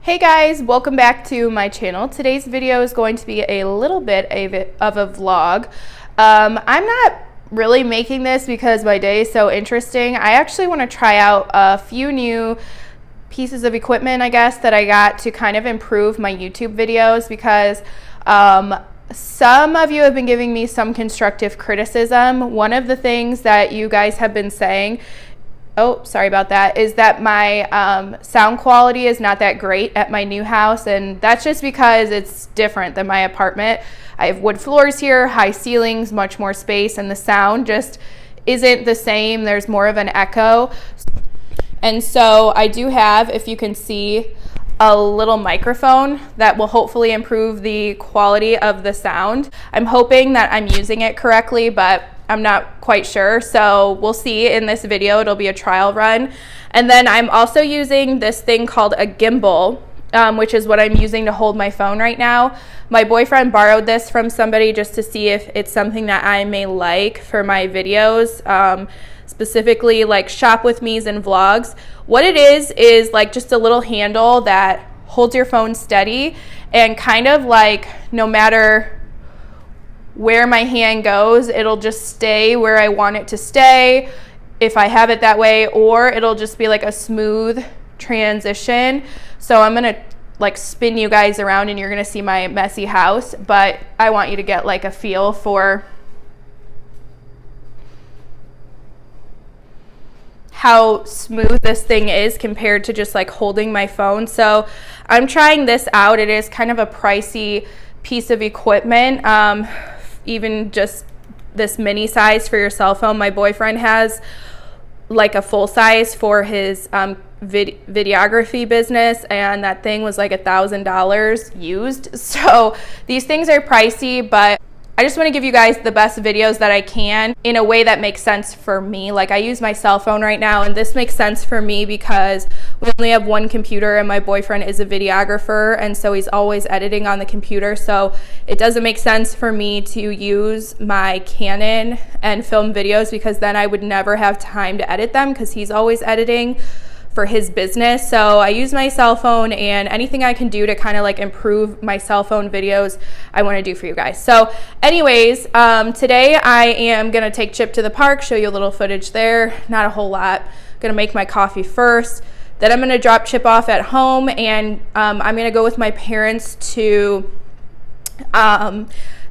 Hey guys, welcome back to my channel. Today's video is going to be a little bit of a vlog. I'm not really making this because my day is so interesting. I actually want to try out a few new pieces of equipment, I guess, that I got to kind of improve my YouTube videos because some of you have been giving me some constructive criticism. One of the things that you guys have been saying, sorry about that, is that my sound quality is not that great at my new house, and that's just because it's different than my apartment. I have wood floors here, high ceilings, much more space, and the sound just isn't the same. There's more of an echo. And so I do have, if you can see, a little microphone that will hopefully improve the quality of the sound. I'm hoping that I'm using it correctly, but I'm not quite sure, so we'll see in this video. It'll be a trial run. And then I'm also using this thing called a gimbal, which is what I'm using to hold my phone right now. My boyfriend borrowed this from somebody just to see if it's something that I may like for my videos, specifically like shop with me's and vlogs. What it is like just a little handle that holds your phone steady, and kind of like no matter where my hand goes, it'll just stay where I want it to stay if I have it that way, or it'll just be like a smooth transition. So I'm gonna like spin you guys around and you're gonna see my messy house, but I want you to get like a feel for how smooth this thing is compared to just like holding my phone. So I'm trying this out. It is kind of a pricey piece of equipment. Even just this mini size for your cell phone. My boyfriend has like a full size for his videography business, and that thing was like $1,000 used. So these things are pricey, but I just want to give you guys the best videos that I can in a way that makes sense for me. Like I use my cell phone right now, and this makes sense for me because we only have one computer and my boyfriend is a videographer, and so he's always editing on the computer. So it doesn't make sense for me to use my Canon and film videos because then I would never have time to edit them because he's always editing for his business. So I use my cell phone, and anything I can do to kind of like improve my cell phone videos, I want to do for you guys. So anyways, today I am gonna take Chip to the park, show you a little footage there, not a whole lot. Gonna make my coffee first, then I'm gonna drop Chip off at home, and I'm gonna go with my parents to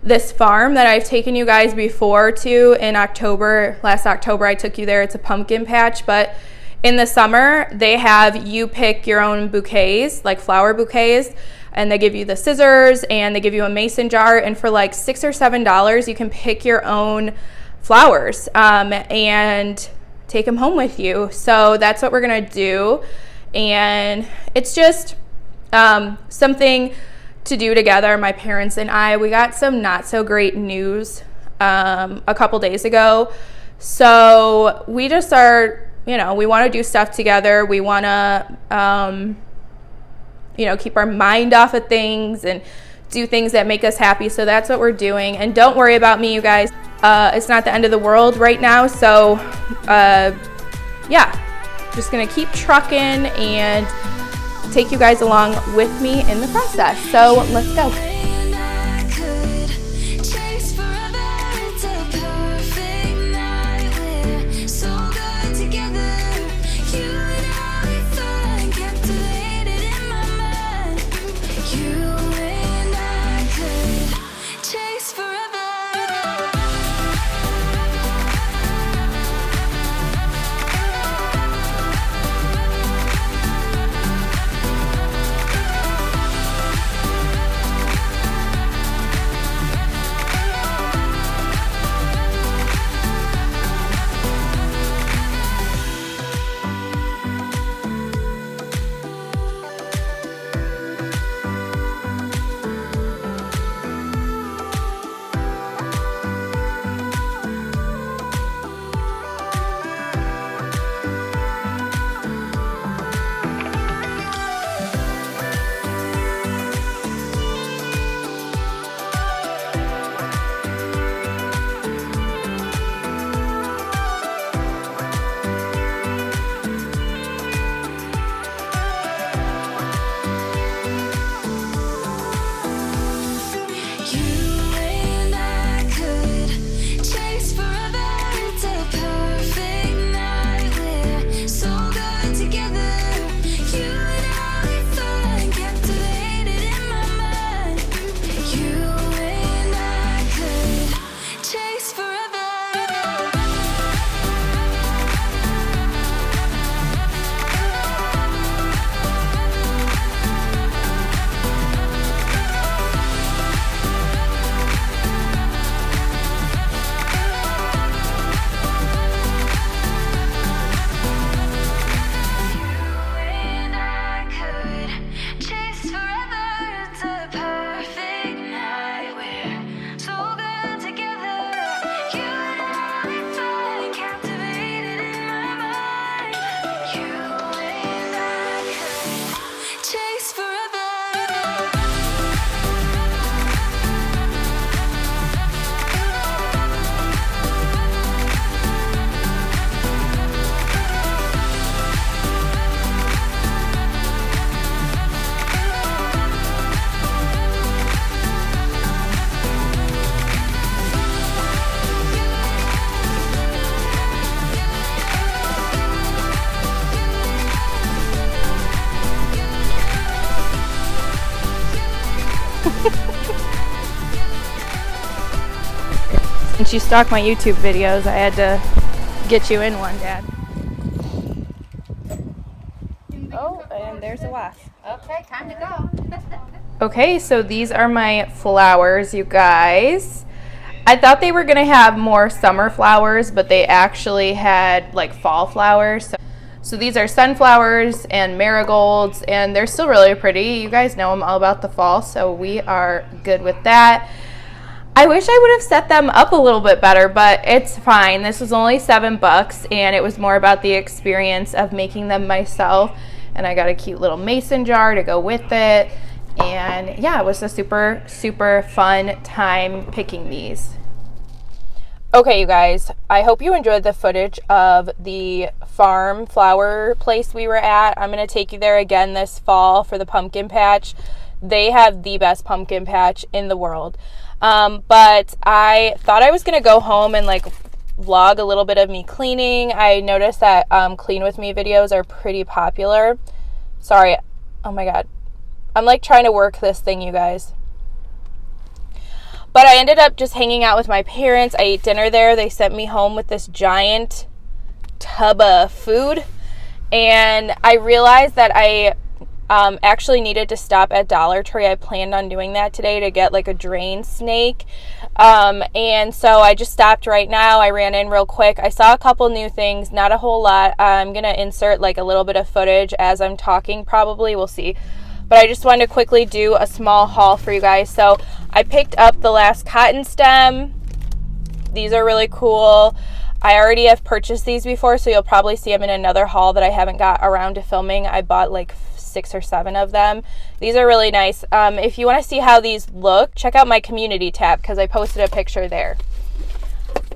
this farm that I've taken you guys before to in October. Last October I took you there. It's a pumpkin patch, but in the summer, they have you pick your own bouquets, like flower bouquets, and they give you the scissors and they give you a mason jar, and for like $6 or $7, you can pick your own flowers and take them home with you. So that's what we're gonna do, and it's just something to do together, my parents and I. We got some not so great news a couple days ago, so we just are, we want to do stuff together. We want to, keep our mind off of things and do things that make us happy. So that's what we're doing. And don't worry about me, you guys. It's not the end of the world right now. So, just going to keep trucking and take you guys along with me in the process. So let's go. Since you stalk my YouTube videos, I had to get you in one, Dad. Oh, and there's a wasp. Okay, time to go. Okay, so these are my flowers, you guys. I thought they were gonna have more summer flowers, but they actually had like fall flowers. So these are sunflowers and marigolds, and they're still really pretty. You guys know I'm all about the fall, so we are good with that. I wish I would have set them up a little bit better, but it's fine. This was only $7, and it was more about the experience of making them myself. And I got a cute little mason jar to go with it. And yeah, it was a super, super fun time picking these. Okay, you guys, I hope you enjoyed the footage of the farm flower place we were at. I'm going to take you there again this fall for the pumpkin patch. They have the best pumpkin patch in the world. But I thought I was going to go home and like vlog a little bit of me cleaning. I noticed that clean with me videos are pretty popular. Sorry. Oh my God. I'm like trying to work this thing, you guys. But I ended up just hanging out with my parents. I ate dinner there. They sent me home with this giant tub of food. And I realized that I actually needed to stop at Dollar Tree. I planned on doing that today to get like a drain snake. And so I just stopped right now. I ran in real quick. I saw a couple new things, not a whole lot. I'm going to insert like a little bit of footage as I'm talking probably. We'll see. But I just wanted to quickly do a small haul for you guys. So I picked up the last cotton stem. These are really cool. I already have purchased these before, so you'll probably see them in another haul that I haven't got around to filming. I bought like 6 or 7 of them. These are really nice. If you want to see how these look, check out my community tab because I posted a picture there.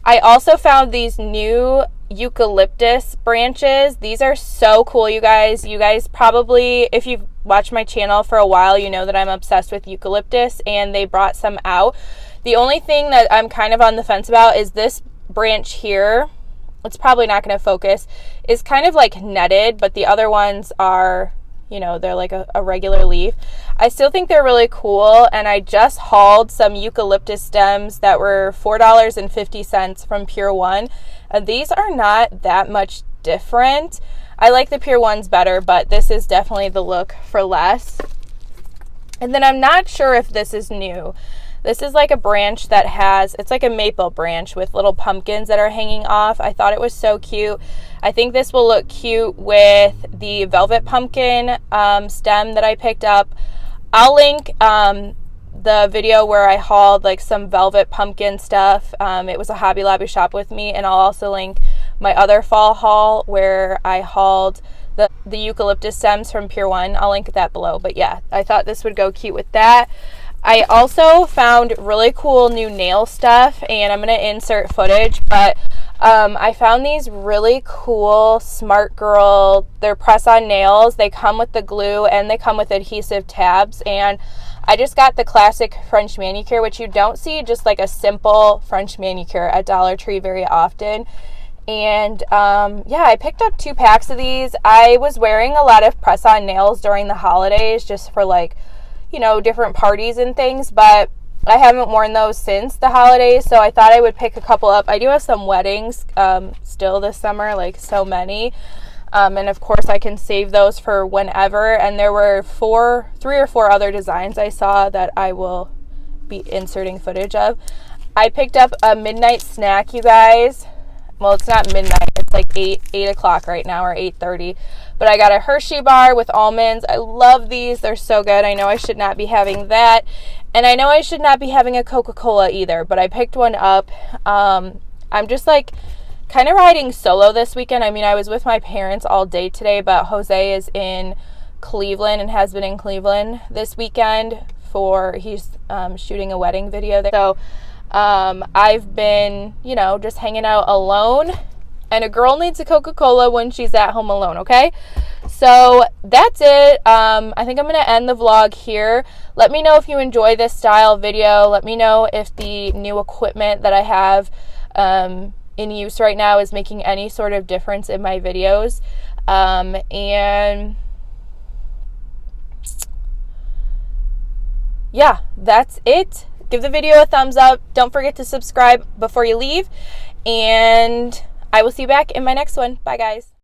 I also found these new eucalyptus branches. These are so cool, you guys. You guys probably, if you've watched my channel for a while, you know that I'm obsessed with eucalyptus, and they brought some out. The only thing that I'm kind of on the fence about is this branch here. It's probably not going to focus. Is kind of like netted, but the other ones are, you know, they're like a regular leaf. I still think they're really cool, and I just hauled some eucalyptus stems that were $4.50 from Pure One. These are not that much different. I like the Pure Ones better, but this is definitely the look for less. And then I'm not sure if this is new. This is like a branch that has, it's like a maple branch with little pumpkins that are hanging off. I thought it was so cute. I think this will look cute with the velvet pumpkin stem that I picked up. I'll link the video where I hauled like some velvet pumpkin stuff. It was a Hobby Lobby shop with me, and I'll also link my other fall haul where I hauled the eucalyptus stems from Pure One. I'll link that below. But yeah, I thought this would go cute with that. I also found really cool new nail stuff, and I'm going to insert footage, but I found these really cool Smart Girl, they're press-on nails. They come with the glue and they come with adhesive tabs, and I just got the classic French manicure, which you don't see just like a simple French manicure at Dollar Tree very often. And yeah, I picked up 2 packs of these. I was wearing a lot of press-on nails during the holidays just for like, you know, different parties and things, but I haven't worn those since the holidays, so I thought I would pick a couple up. I do have some weddings still this summer, like so many, and of course I can save those for whenever. And there were 3 or 4 other designs I saw that I will be inserting footage of. I picked up a midnight snack, you guys. Well, it's not midnight, it's like 8 o'clock right now, or 8:30. But I got a Hershey bar with almonds. I love these. They're so good. I know I should not be having that. And I know I should not be having a Coca-Cola either, but I picked one up. I'm just like kind of riding solo this weekend. I mean, I was with my parents all day today, but Jose is in Cleveland and has been in Cleveland this weekend he's shooting a wedding video there. So I've been, you know, just hanging out alone, and a girl needs a Coca-Cola when she's at home alone, okay? So that's it. I think I'm going to end the vlog here. Let me know if you enjoy this style video. Let me know if the new equipment that I have in use right now is making any sort of difference in my videos. And yeah, that's it. give the video a thumbs up. Don't forget to subscribe before you leave. And I will see you back in my next one. Bye, guys.